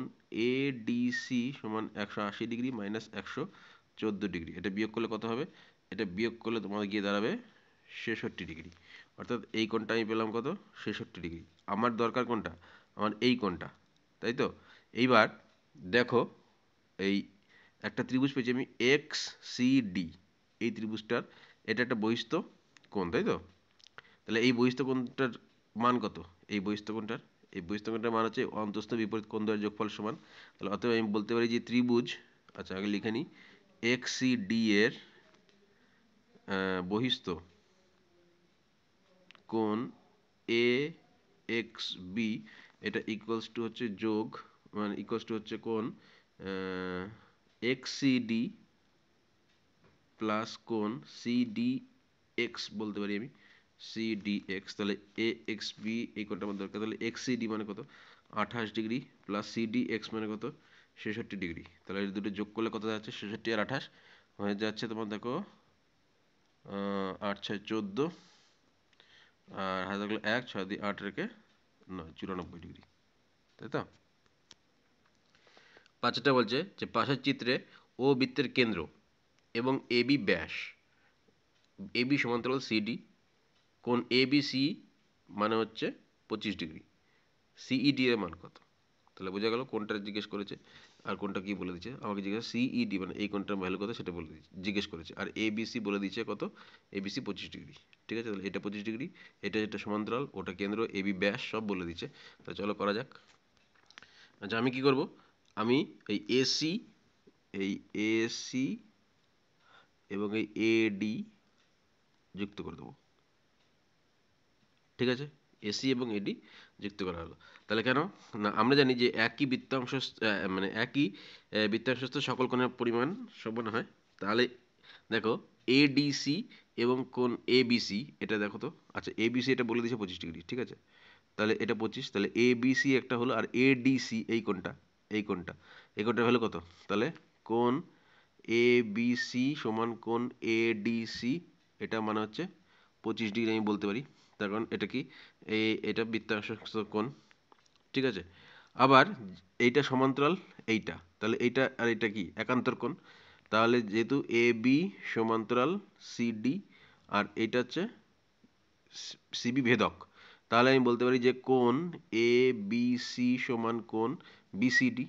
ADC সমান 180 ডিগ্রি মাইনাস 114 ডিগ্রি, এটা বিয়োগ করলে কত হবে, এটা বিয়োগ করলে তোমার গিয়ে দাঁড়াবে 66 ডিগ্রি। অর্থাৎ এই কোণটা আমি পেলাম কত, 66 ডিগ্রি। আমার দরকার কোনটা, আমার এই কোণটা, তাই তো? এইবার দেখো এই একটা ত্রিভুজ পেয়েছি আমি XCD, এই ত্রিভুজটার এটা একটা বহিস্থ কোণ, তাই তো? তাহলে এই বহিস্থ কোণটার মান কত, এই বহিস্থ কোণটার মান হচ্ছে অন্তস্থ বিপরীত কোণ দ্বয়ের যোগফল সমান। তাহলে অতএব আমি বলতে পারি যে ত্রিভুজ, আচ্ছা আগে লিখে নিই, XCD এর বহিস্থ কোণ AXB এটা ইকুয়ালস টু হচ্ছে যোগ, মানে ইকুয়ালস টু হচ্ছে কোণ XCD প্লাস কোণ CDX বলতে পারি আমি, CDX। তাহলে AXB এই কোণটা আমার দরকার, তাহলে XCD মানে কত, 28 ডিগ্রি প্লাস CDX মানে কত, 66 ডিগ্রি। তাহলে এই দুটো যোগ করলে কত যাচ্ছে, 66 আর 28 হয়ে যাচ্ছে তোমার দেখো 8 6 14, আর হাতে থাকলো 1 6 দিয়ে 8 রেখে 94 ডিগ্রি, তাই তো? পাঁচটা বলছে যে পাশের চিত্রে ও বৃত্তের কেন্দ্র এবং AB ব্যাস, AB সমান্তরাল CD, কোণ ABC মানে হচ্ছে 25 ডিগ্রি, CED এর মান কত? তাহলে বোঝা গেল কোনটা জিজ্ঞেস করেছে আর কোনটা কি বলে দিচ্ছে। আমাকে জিজ্ঞেস CED মানে এই কোণটার ভ্যালু কত সেটা বলে দিচ্ছে, জিজ্ঞেস করেছে, আর ABC বলে দিচ্ছে কত, ABC 25 ডিগ্রি। ঠিক আছে, তাহলে এটা 25 ডিগ্রি, এটা যেটা সমান্তরাল ওটা কেন্দ্র, AB ব্যাস সব বলে দিচ্ছে। তাহলে চলো করা যাক। আচ্ছা আমি কি করব, আমি এই AC এবং এই AD যুক্ত করে দেবো। ঠিক আছে, এসি এবং এডি যুক্ত করা হলো। তাহলে কেন না, আমরা জানি যে একই বৃত্তাংশ মানে একই বৃত্তাংশস্থ সকল কোণের পরিমাণ সমান হয়। তাহলে দেখো এডিসি এবং কোণ এবিসি এটা দেখো তো, আচ্ছা এবিসি এটা বলে দিয়েছে 25 ডিগ্রি, ঠিক আছে? তাহলে এটা 25, তাহলে এবিসি একটা হলো, আর এডিসি এই কোণটা হলো কত, তাহলে কোণ এবিসি সমান কোণ এডিসি, এটা মানে হচ্ছে 25 ডিগ্রি আমি বলতে পারি। তার কারণ এটা কি, এটা বৃত্তাংশস্থ কোণ, ঠিক আছে? আবার এইটা সমান্তরাল এইটা, তাহলে এইটা আর এটা কি একান্তর কোণ, তাহলে যেহেতু এ বি সমান্তরাল সিডি আর এটা হচ্ছে সিবি ভেদক, তাহলে আমি বলতে পারি যে কোণ এ বি সি সমান কোণ বিসিডি।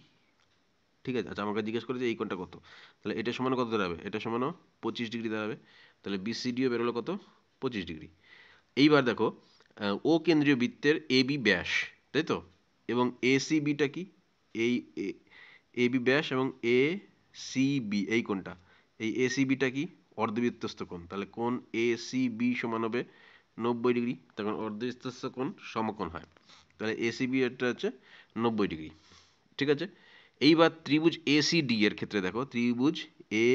ঠিক আছে, আচ্ছা আমাকে জিজ্ঞেস করেছে এই কোণটা কত, তাহলে এটা সমান কত দাঁড়াবে, এটা সমানও 25 ডিগ্রি দাঁড়াবে। তাহলে বিসিডিও বেরোলো কত, 25 ডিগ্রি। এইবার দেখো ও কেন্দ্রীয় বৃত্তের এবি ব্যাস, তাই তো? এবং এসিবিটা কি, এই এবি ব্যাস এবং এ সিবি এই কোণটা, এই এসিবিটা কি, অর্ধবৃত্তস্থ কোণ। তাহলে কোণ এসিবি সমান হবে 90 ডিগ্রি, তখন অর্ধবৃত্তস্থ কোণ সমকোণ হয়। তাহলে এসিবি এটা হচ্ছে 90 ডিগ্রি। ঠিক আছে, এইবার ত্রিভুজ এসিডি এর ক্ষেত্রে দেখো ত্রিভুজ এ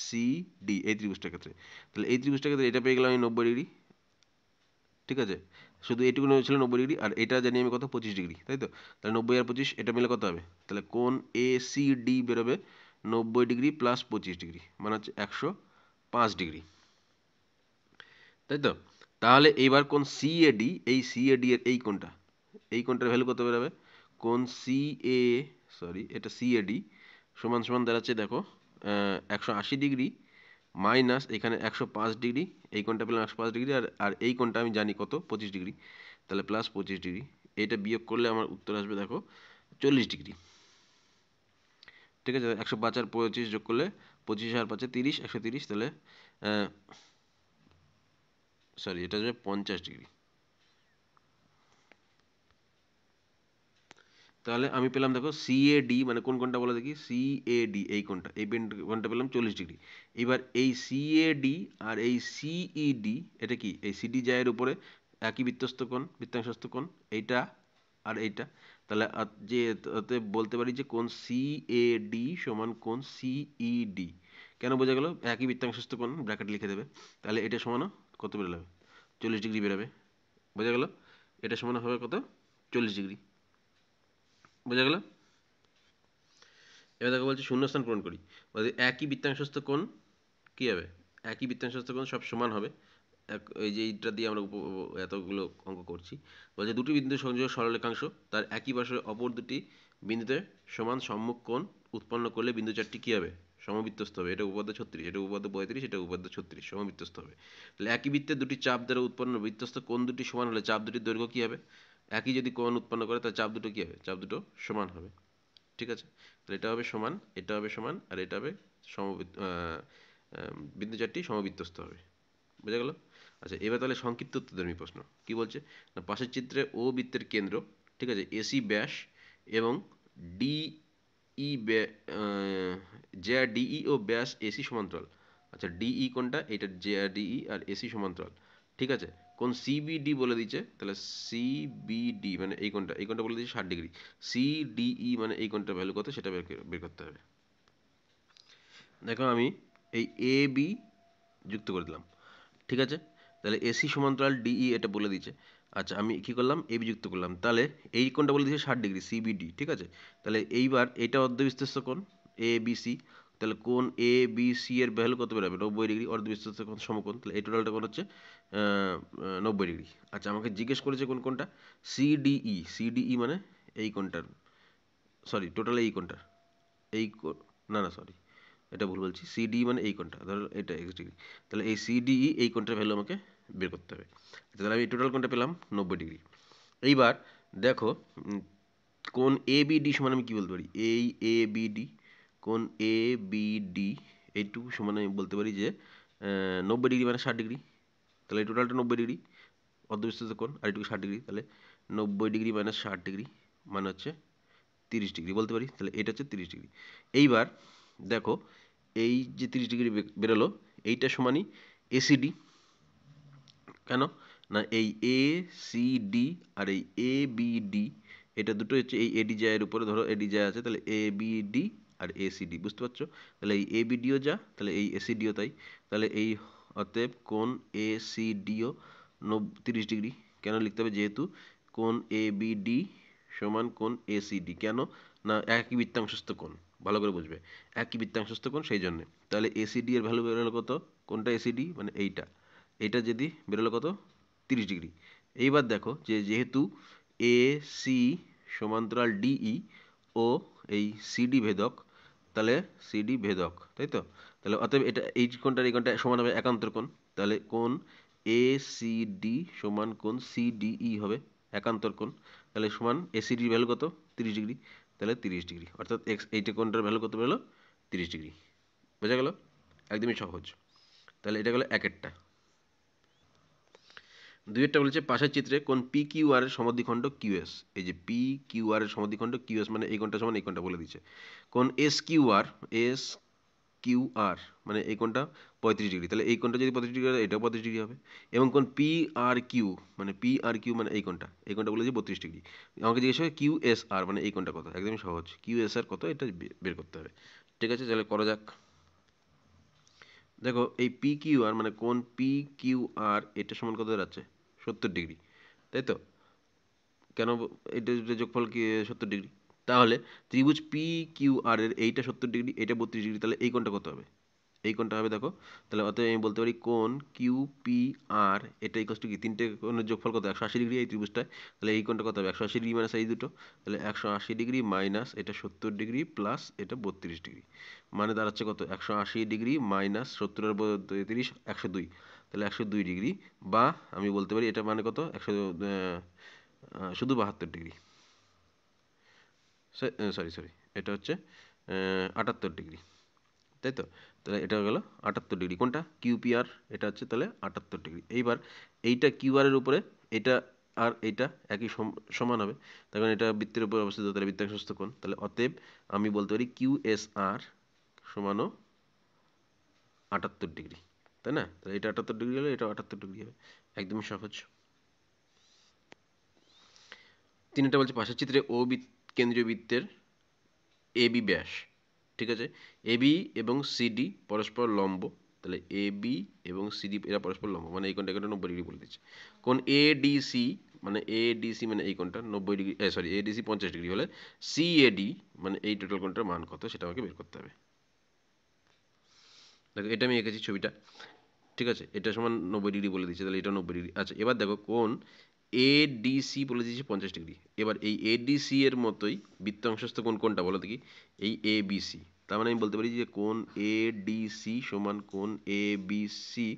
সি ডি এই ত্রিভুজটার ক্ষেত্রে। তাহলে এই ত্রিভুজটার ক্ষেত্রে এটা পেয়ে গেলাম আমি 90°, ঠিক আছে। শুধু এইটুকু ছিল 90°, আর এটা জানি আমি কত 25°, তাই তো। তাহলে 90 আর 25 এটা মিলে কত হবে? তাহলে কোণ এ সি ডি বেরোবে 90° প্লাস 25°, মানে হচ্ছে 105°, তাই তো। তাহলে এইবার কোণ সি এ ডি, এই সি এ ডি এর এই কোণটার ভ্যালু কত বেরোবে? কোণ সি এ, সরি এটা সি এ ডি সমান সমান দাঁড়াচ্ছে দেখো 180° মাইনাস এখানে 105°, এই কোণটা পেলাম 105°, আর আর এই কোণটা আমি জানি কত 25°, তাহলে প্লাস 25°, এইটা বিয়োগ করলে আমার উত্তর আসবে দেখো 40°, ঠিক আছে। 105 আর 25 যোগ করলে 25 আর 5 30, 130, তাহলে সরি এটা আসবে 50°। তাহলে আমি পেলাম দেখো সি এ ডি মানে কোন কোনটা বলে দেখি, সি এ ডি এই কোনটা, এই কোনটা পেলাম 40°। এবার এই সি এ ডি আর এই সিই ডি এটা কি, এই সিডি জায়ের উপরে একই বৃত্তাংশস্থ কোণ এইটা আর এইটা। তাহলে যে বলতে পারি যে কোণ সি এ ডি সমান কোণ সিই ডি। কেন বোঝা গেল? একই বৃত্তাংশস্থ কোণ ব্র্যাকেট লিখে দেবে, তাহলে এটা সমান কত বেরোবে? 40° বেরোবে। বোঝা গেল? এটা সমান হবে কত? 40°। বোঝা গেল? এবার দেখো বলছি শূন্যস্থান পূরণ করি। বলছি একই বৃত্তাংশস্থ কোণ কী হবে? একই বৃত্তাংশস্থ কোণ সব সমান হবে। এই যে এইটা দিয়ে আমরা এতগুলো অঙ্ক করছি। বলছে দুটি বিন্দু সংযোগ সরলরেখাংশ তার একই পাশে অপর দুটি বিন্দুতে সমান সম্মুখ কোণ উৎপন্ন করলে বিন্দু চারটি কী হবে? সমবৃত্তস্থ হবে। এটা উপপাদ্য 36, এটা উপপাদ্য 35, এটা উপপাদ্য 36, সমবৃত্তস্থ হবে। তাহলে একই বৃত্তের দুটি চাপ দ্বারা উৎপন্ন বৃত্তস্থ কোণ দুটি সমান হলে চাপ দুটির দৈর্ঘ্য কী হবে? একই যদি কোণ উৎপন্ন করে তাহলে চাপ দুটো কী হবে? চাপ দুটো সমান হবে, ঠিক আছে। তাহলে এটা হবে সমান, এটা হবে সমান, আর এটা হবে বিন্দু চারটি সমবৃত্তস্থ হবে। বোঝা গেল? আচ্ছা এবার তাহলে সংক্ষিপ্ত উত্তরধর্মী প্রশ্ন কি বলছে না, পাশের চিত্রে ও বৃত্তের কেন্দ্র, ঠিক আছে, এসি ব্যাস এবং ডিই জে ডিই ও ব্যাস এসি সমান্তরাল। আচ্ছা ডিই কোনটা? এটা জে ডিই আর এসি সমান্তরাল, ঠিক আছে। কোন সিবিডি বলে দিচ্ছে, তাহলে সিবিডি মানে এই কোণটা বলে দিচ্ছে 60°। সিডিই মানে এই কোণটার ভ্যালু কত সেটা বের করতে হবে। দেখো আমি এই এ বি যুক্ত করে দিলাম, ঠিক আছে। তাহলে এসি সমান্তরাল ডিই এটা বলে দিচ্ছে। আচ্ছা আমি কী করলাম? এ বি যুক্ত করলাম, তাহলে এই কোণটা বলে দিচ্ছে 60°, সিবিডি, ঠিক আছে। তাহলে এইবার এটা অর্ধবিস্তৃত কোণ এ বি সি, তাহলে কোণ এ বি সি এর ভ্যালু কত বেরোবে? 90°। অর্ধবিস্তৃত কোণ সমকোণ, তাহলে এই টোটালটা কোণ হচ্ছে 90°। আচ্ছা আমাকে জিজ্ঞেস করেছে কোনটা? সিডিই, সিডিই মানে এই কোণটার, সরি টোটাল এই কোণটার, এই না না সরি এটা ভুল বলছি, সিডি মানে এই কোণটা, ধরো এটা x°। তাহলে এই সিডিই এই কোণটার ভ্যালু আমাকে বের করতে হবে। তাহলে আমি টোটাল কোণটা পেলাম 90°। এইবার দেখো কোণ এ বি ডি সমান আমি কী বলতে পারি? এই এ বি ডি, কোণ এ বি ডি এইটুকু সমান আমি বলতে পারি যে 90° মানে 60°। তাহলে এই টোটালটা 90°, অর্ধবিস্তৃত কোণ আর এটুকু 60°, তাহলে 90° মাইনাস 60° মানে হচ্ছে 30° বলতে পারি। তাহলে এটা হচ্ছে 30°। এইবার দেখো এই যে 30° বেরোলো এইটা সমানই এসিডি। কেন না এই এ সি ডি আর এই এ বি ডি এটা দুটো হচ্ছে এই এডি জায়ের উপরে, ধরো এডি জায় আছে, তাহলে এ বি ডি আর এ সি ডি, বুঝতে পারছো? তাহলে এই এ বি ডিও যা, তাহলে এই এসিডিও তাই। তাহলে এই অতএব কোণ এ সি ডিও 30°। কেন লিখতে হবে? যেহেতু কোণ এ বি ডি সমান কোণ এ সি ডি। কেন না একই বৃত্তাংশস্থ কোণ, ভালো করে বুঝবে, একই বৃত্তাংশস্থ কোণ সেই জন্যে। তাহলে এসিডি এর ভ্যালু বেরোলো কত? কোনটা এসিডি মানে এইটা, এইটা যদি বেরোলো কত? 30°। এইবার দেখো যে যেহেতু এ সি সমান্তরাল ডিই ও এই সিডি ভেদক, তাহলে সিডি ভেদক, তাই তো। তাহলে অতএব এটা এই কোণটা সমান হবে একান্তর কোণ। তাহলে কোণ এ সি ডি সমান কোণ সিডিই হবে একান্তর কোণ। তাহলে সমান এসিডির ভ্যালু কত? 30°। তাহলে 30°, অর্থাৎ এইটা কোণটার ভ্যালু কত বেরোলো? 30°। বোঝা গেল? একদমই সহজ। তাহলে এটা গেলো একেরটা। দুইয়েরটা বলেছে পাশের চিত্রে কোন পি কিউ আর এর সমদ্বিখণ্ড কিউএস, এই যে পি কিউ আর এর সমদ্বিখণ্ড কিউএস মানে এই কোণটা সমান এই কোণটা বলে দিচ্ছে। কোন এস কিউ আর মানে এই কোণটা 35°, তাহলে এই কোণটা যদি 35° হয় এটাও 35° হবে। এবং কোন পি আর কিউ মানে এই কোণটা বলে দিচ্ছে 32°। আমাকে জিজ্ঞেস করে কিউ এস আর মানে এই কোণটা কত, একদমই সহজ, কিউ এস আর কত এটা বের করতে হবে। ঠিক আছে, তাহলে করা যাক। দেখো এই পি কিউ আর মানে কোন পি কিউ আর এটা সমান কত দাঁড়াচ্ছে 70 ডিগ্রি, তাই তো? কেন এটা এটা যোগফল কি 70 ডিগ্রি? তাহলে ত্রিভুজ পি কিউ আর এর এইটা 70 ডিগ্রি, এটা 32 ডিগ্রি, তাহলে এই কোণটা কত হবে? এই কোণটা হবে দেখো, তাহলে অতএব আমি বলতে পারি কোণ কিউ পি আর এটা ইকোয়াস টু কি, তিনটে কোণের যোগফল কত 180 ডিগ্রি এই ত্রিভুজটায়, তাহলে এই কোণটা কত হবে 180 ডিগ্রি মাইনাস এই দুটো, তাহলে 180 ডিগ্রি মাইনাস এটা 70 ডিগ্রি প্লাস এটা 32 ডিগ্রি, মানে দাঁড়াচ্ছে কত 180 ডিগ্রি মাইনাস 70 আর 30 102, তাহলে 102 ডিগ্রি, বা আমি বলতে পারি এটা মানে কত 100 শুধু 72 ডিগ্রি, সরি সরি এটা হচ্ছে 78 ডিগ্রি, তাই তো? তাহলে এটা হয়ে গেল 78 ডিগ্রি, কোনটা কিউপিআর, এটা হচ্ছে তাহলে 78 ডিগ্রি। এইবার এইটা কিউআর এর উপরে এটা আর এইটা একই সমান হবে, তার কারণ এটা বৃত্তের উপর অবস্থিত, তাহলে বৃত্তাংশস্থ কোণ, তাহলে অতএব আমি বলতে পারি কিউএসআর সমানও 78 ডিগ্রি, তাই না? তাহলে এটা 78 ডিগ্রি হলে এটা 78 ডিগ্রি হবে, একদমই সহজ। তিনটা বলছে পাশের চিত্রে ও কেন্দ্রীয় বৃত্তের এবি ব্যাস, ঠিক আছে, এবি এবং সিডি পরস্পর লম্ব, তাহলে এবি এবং সিডি এরা পরস্পর লম্ব, মানে এই কোণটা 90 ডিগ্রি বলে দিচ্ছে। কোণ এডিসি মানে এই কোণটা 90 ডিগ্রি, সরি এডিসি 50 ডিগ্রি হলে সিএডি মানে এই টোটাল কোণটার মান কত সেটা আমাকে বের করতে হবে। দেখো এটা আমি এঁকেছি ছবিটা, ঠিক আছে, এটা সমান 90 ডিগ্রি বলে দিচ্ছে, তাহলে এটা 90 ডিগ্রি। আচ্ছা এবার দেখো কোণ এডিসি বলে দিয়েছে 50 ডিগ্রি, এবার এই এডিসি এর মতোই বৃত্তাংশস্থ কোণ কোনটা বলো দেখি, এই এবিসি, তার মানে আমি বলতে পারি যে কোণ এডিসি সমান কোণ এবিসি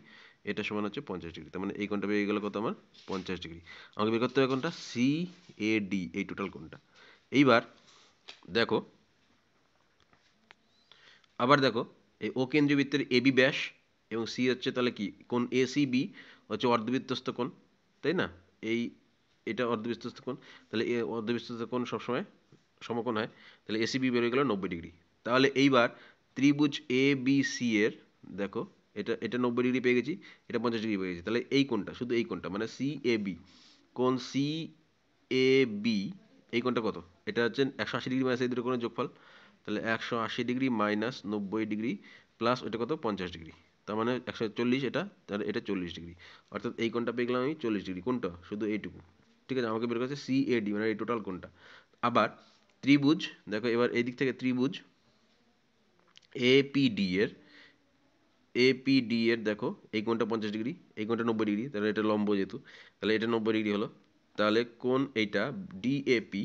এটা সমান হচ্ছে 50 ডিগ্রি, তার মানে এই কোণটা পেয়ে গেল কত আমার 50 ডিগ্রি। আমাকে বের করতে হবে কোনটা সি এডি এই টোটাল কোণটা। এইবার দেখো, আবার দেখো এই ও কেন্দ্রীয় বৃত্তের এবি ব্যাস এবং সি হচ্ছে তাহলে কি কোণ এসিবি হচ্ছে অর্ধবৃত্তস্থ কোণ, তাই না? এই এটা অর্ধবৃত্তস্থ কোণ, তাহলে এ অর্ধবৃত্তস্থ কোণ সবসময় সমকোণ হয়, তাহলে এসিবি বেরিয়ে গেল 90 ডিগ্রি। তাহলে এইবার ত্রিভুজ এ বি সি এর দেখো এটা এটা 90 ডিগ্রি পেয়ে গেছি, এটা 50 ডিগ্রি পেয়ে গেছি, তাহলে এই কোণটা শুধু এই কোণটা মানে সি এ বি, কোণ সি এ বি এই কোণটা কত, এটা হচ্ছে 180 ডিগ্রি মাইনাস এই দুটো কোণের যোগফল, তাহলে 180 ডিগ্রি মাইনাস 90 ডিগ্রি প্লাস ওইটা কত 50 ডিগ্রি, তার মানে 140, এটা তাহলে এটা 40 ডিগ্রি, অর্থাৎ এই কোণটা পেয়ে গেলাম আমি 40 ডিগ্রি, কোনটা শুধু এইটুকু, ঠিক আছে, আমাকে বের করছে সি এ ডি মানে এই টোটাল কোণটা। আবার ত্রিভুজ দেখো এবার এই দিক থেকে ত্রিভুজ এপিডি এর এপিডি এর দেখো এই কোণটা 50 ডিগ্রি, এই কোণটা 90 ডিগ্রি, তাহলে এটা লম্ব যেহেতু, তাহলে এটা 90 ডিগ্রি হলো, তাহলে কোণ এইটা ডিএপি,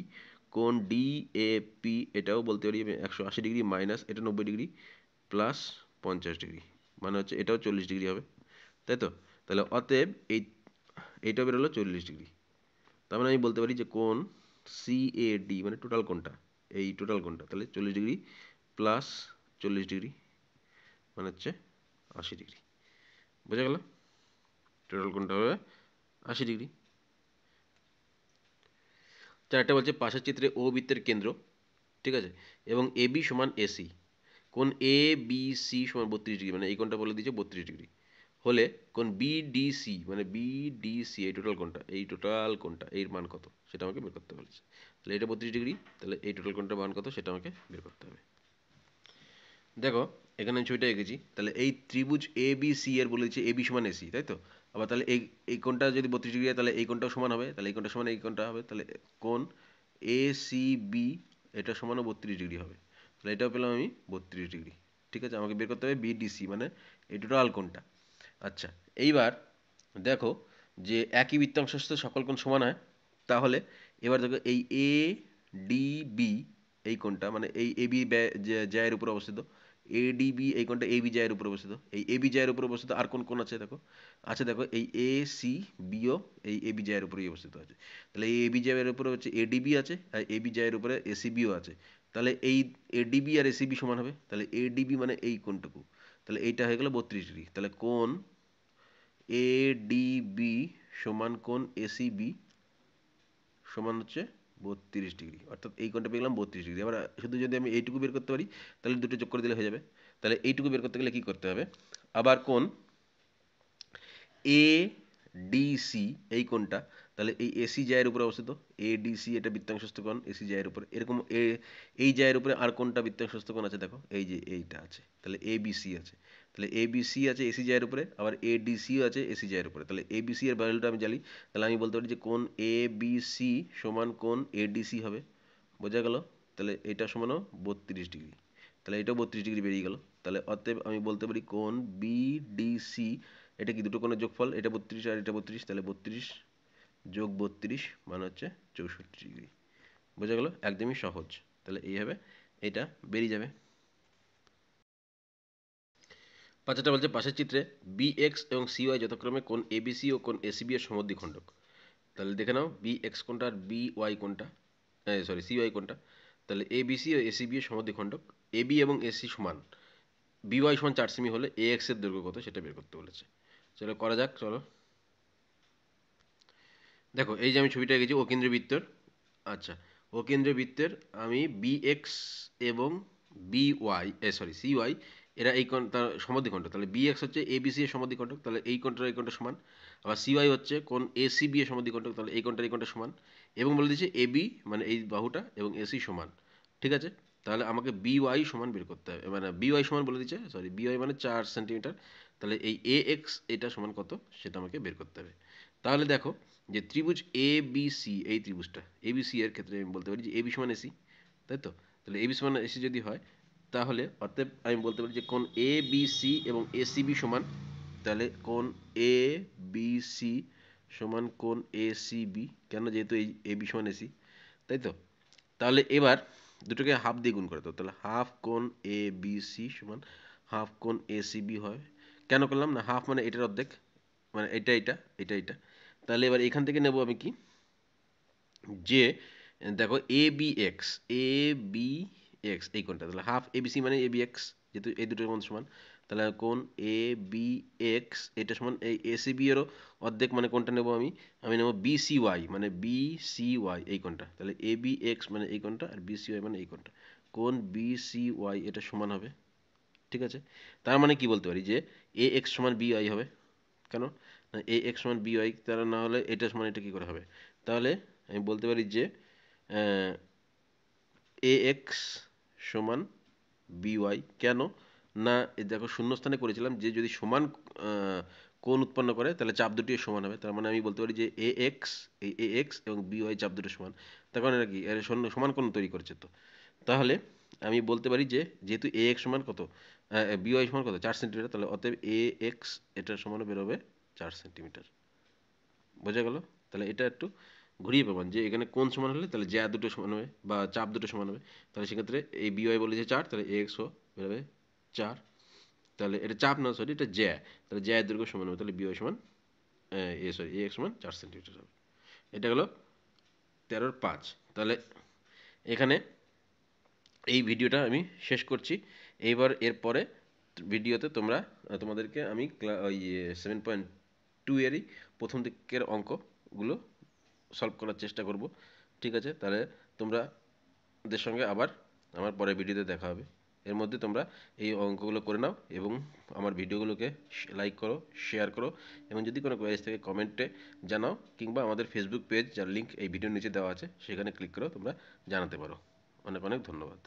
কোণ ডিএপি এটাও বলতে পারি 180 ডিগ্রি মাইনাস এটা 90 ডিগ্রি প্লাস 50 ডিগ্রি, মানে হচ্ছে এটাও 40 ডিগ্রি হবে, তাই তো? তাহলে অতএব এইটা বেরোলো 40 ডিগ্রি, তার মানে আমি বলতে পারি যে কোণ সিএডি মানে টোটাল কোণটা এই টোটাল কোণটা তাহলে 40 ডিগ্রি প্লাস 40 ডিগ্রি মানে হচ্ছে 80 ডিগ্রি, বোঝা গেল? টোটাল কোণটা হবে 80 ডিগ্রি। চারটা বলছে পাশের চিত্রে ও বৃত্তের কেন্দ্র, ঠিক আছে, এবং এ বি সমান এসি, কোণ এ বি সি সমান 32 ডিগ্রি মানে এই কোণটা বলে দিয়েছে 32 ডিগ্রি হলে কোণ বিডিসি মানে বিডিসি এই টোটাল কোণটা এর মান কত সেটা আমাকে বের করতে বলেছে, তাহলে এটা 32 ডিগ্রি, তাহলে এই টোটাল কোণটার মান কত সেটা আমাকে বের করতে হবে। দেখো এখানে আমি ছবিটা এঁকেছি, তাহলে এই ত্রিভুজ এ বি সি এর বলেছে এ বি সমান এসি, তাই তো? আবার তাহলে এই এই কোণটা যদি 32 ডিগ্রি হয় তাহলে এই কোণটাও সমান হবে, তাহলে এই কোণটা সমান এই কোণটা হবে, তাহলে কোণ এ সি বি এটা সমানও 32 ডিগ্রি হবে, তাহলে এটাও পেলাম আমি 32 ডিগ্রি, ঠিক আছে, আমাকে বের করতে হবে বিডিসি মানে এই টোটাল কোণটা। আচ্ছা এইবার দেখো যে একই বৃত্তাংশস্থ সকল কোণ সমান হয়, তাহলে এবার দেখো এই এ ডি বি এই কোণটা মানে এই এ বি জ্যায়ের উপর অবস্থিত, এডিবি এই কোণটা এ বি জ্যায়ের উপর অবস্থিত, এই এ বি জ্যায়ের উপর অবস্থিত আর কোন কোণ আছে দেখো, আচ্ছা দেখো এই এ সি বিও এই এ বি জ্যায়ের উপরেই অবস্থিত আছে, তাহলে এই এ বি জ্যায়ের উপরে হচ্ছে এডিবি আছে আর এ বি জ্যায়ের উপরে এসিবিও আছে, তাহলে এই এডিবি আর এসিবি সমান হবে, তাহলে এডিবি মানে এই কোণটুকু, তাহলে এইটা হয়ে গেল 32 ডিগ্রি, তাহলে কোণ এডিবি সমান কোণ এসিবি সমান হচ্ছে 32 ডিগ্রি, অর্থাৎ এই কোণটা পেয়ে গেলাম 32 ডিগ্রি। এবার শুধু যদি আমি এইটুকু বের করতে পারি তাহলে দুটো যোগ করে দিলে হয়ে যাবে, তাহলে এইটুকু বের করতে গেলে কি করতে হবে, আবার কোণ এ ডিসি এই কোণটা, তাহলে এই এসি জায়ের উপরে অবস্থিত, এডিসি এটা বৃত্তাংশস্থ কোণ এসি জায়ের উপরে, এরকম এই জায়ের উপরে আর কোনটা বৃত্তাংশস্থ কোণ আছে দেখো, এই যে এইটা আছে, তাহলে এবিসি আছে, তাহলে এবিসি আছে এসি জায়ের উপরে, আবার এডিসিও আছে এসি জায়ের উপরে, তাহলে এবিসি এর ভ্যালুটা আমি জানি, তাহলে আমি বলতে পারি যে কোণ এবিসি সমান কোণ এডিসি হবে, বোঝা গেল? তাহলে এটা সমানও 32 ডিগ্রি, তাহলে এটাও 32 ডিগ্রি বেরিয়ে গেল। তাহলে অতএব আমি বলতে পারি কোণ বিডিসি, এটা কি দুটো কোণের যোগফল, এটা 32 আর এটা 32, তাহলে 32 যোগ 32 মানে হচ্ছে 64 ডিগ্রি। বোঝা গেল? একদমই সহজ। তাহলে এইভাবে এটা বেরিয়ে যাবে। পাঁচটা বলছে পাশের চিত্রে বিএক্স এবং সিওয়াই যথাক্রমে কোণ এবিসি ও কোণ এসিবি এর সমদ্বিখণ্ডক। তাহলে দেখে নাও বিএক্স কোণটা আর বিওয়াই কোণটা, সরি সিওয়াই কোণটা। তাহলে এবিসি ও এসিবি এর সমদ্বিখণ্ডক, এবি এবং এসি সমান, বিওয়াই সমান 4 সেমি হলে এ এক্স এর দৈর্ঘ্য কত সেটা বের করতে বলেছে। চলো করা যাক, চলো। দেখো এই যে আমি ছবিটা এঁকেছি অকেন্দ্রীয় বৃত্তের, আচ্ছা অকেন্দ্রীয় বৃত্তের আমি বি এক্স এবং B Y sorry C Y এরা এই কোণ তার সমদ্বিখণ্ডক, তাহলে বি এক্স হচ্ছে এ বি সি এর সমদ্বিখণ্ডক, তাহলে এই কোণটা এই কোণটা সমান, আবার সি ওয়াই হচ্ছে কোণ এ সি বি এর সমদ্বিখণ্ডক, তাহলে এই কোণটা এই কোণটা সমান, এবং বলে দিচ্ছে এ বি মানে এই বাহুটা এবং এসি সমান, ঠিক আছে। তাহলে আমাকে বি ওয়াই সমান বের করতে হবে, মানে বি ওয়াই সমান বলে দিচ্ছে, সরি বি ওয়াই মানে 4 সেন্টিমিটার, তাহলে এই এ এক্স এটা সমান কত সেটা আমাকে বের করতে হবে। তাহলে দেখো যে ত্রিভুজ এ বি সি, এই ত্রিভুজটা এ বি সি এর ক্ষেত্রে আমি বলতে পারি যে এ বি সমান এসি, তাই তো। তাহলে এ বি সমান এসি যদি হয়, তাহলে অতএব আমি বলতে পারি যে কোণ এ বি সি এবং এ সি বি সমান, তাহলে কোণ এ বি সি সমান কোণ এ সি বি, কেন যেহেতু এই এ বি সমান এসি, তাই তো। তাহলে এবার দুটোকে হাফ দিয়ে গুণ করে দাও, তাহলে হাফ কোণ এ বি সি সমান হাফ কোণ এ সি বি হয়। কেন করলাম না, হাফ মানে এটার অর্ধেক, মানে এটা এটা এটা এটা। তাহলে এবার এখান থেকে নেব আমি কি, যে দেখো A B x, A B x এই কোণটা, তাহলে হাফ এ বি সি মানে এ বি এক্স, যেহেতু এই দুটোর মধ্যে সমান, তাহলে কোণ এ বি এক্স এটা সমান এই এ সি বি এরও অর্ধেক, মানে কোণটা নেব আমি, আমি নেব বি সি ওয়াই মানে বি সি ওয়াই এই কোণটা, তাহলে এ বি এক্স মানে এই কোণটা আর বি সি ওয়াই মানে এই কোণটা, কোণ বি সি ওয়াই এটা সমান হবে, ঠিক আছে। তার মানে কি বলতে পারি যে এ এক্স সমান বি ওয়াই হবে, কেন না এ এক্স সমান বি ওয়াই, তারা না হলে এটা সমান এটা কী করে হবে, তাহলে আমি বলতে পারি যে এ এক্স সমান বি ওয়াই, কেন না এই দেখো শূন্যস্থানে করেছিলাম যে যদি সমান কোণ উৎপন্ন করে তাহলে চাপ দুটিও সমান হবে, তার মানে আমি বলতে পারি যে এ এক্স, এই এ এক্স এবং বি ওয়াই চাপ দুটো সমান, তার কারণ এটা কি এর সমান কোণ তৈরি করছে তো। তাহলে আমি বলতে পারি যে যেহেতু এ এক্স সমান কত, বি ওয়াই সমান কত 4 সেন্টিমিটার, তাহলে অতএব এ এক্স এটার সমান বেরোবে 4 সেন্টিমিটার। বোঝা গেল? তাহলে এটা একটু ঘুরিয়ে পাবেন যে এখানে কোণ সমান হলে তাহলে জ্যা দুটো সমান হবে বা চাপ দুটো সমান হবে, তাহলে সেক্ষেত্রে এই বি ওয়াই বলে যে 4, তাহলে এ এক্সও বেরোবে 4, তাহলে এটা চাপ না সরি এটা জ্যা, তাহলে জ্যায়ের দৈর্ঘ্য সমান হবে, তাহলে বি ওয়াই সমান সরি এ এক্স সমান 4 সেন্টিমিটার হবে। এটা হলো 13-5। তাহলে এখানে এই ভিডিওটা আমি শেষ করছি। এইবার এরপরে ভিডিওতে তোমরা তোমাদেরকে আমি ওই 7.2 এরই প্রথম দিকের অঙ্কগুলো সলভ করার চেষ্টা করব, ঠিক আছে। তাহলে তোমরা দের সঙ্গে আবার আমার পরের ভিডিওতে দেখা হবে। এর মধ্যে তোমরা এই অঙ্কগুলো করে নাও এবং আমার ভিডিওগুলোকে লাইক করো, শেয়ার করো, এবং যদি কোনো কোয়েরি থাকে কমেন্টে জানাও, কিংবা আমাদের ফেসবুক পেজ যার লিঙ্ক এই ভিডিওর নিচে দেওয়া আছে সেখানে ক্লিক করেও তোমরা জানাতে পারো। অনেক অনেক ধন্যবাদ।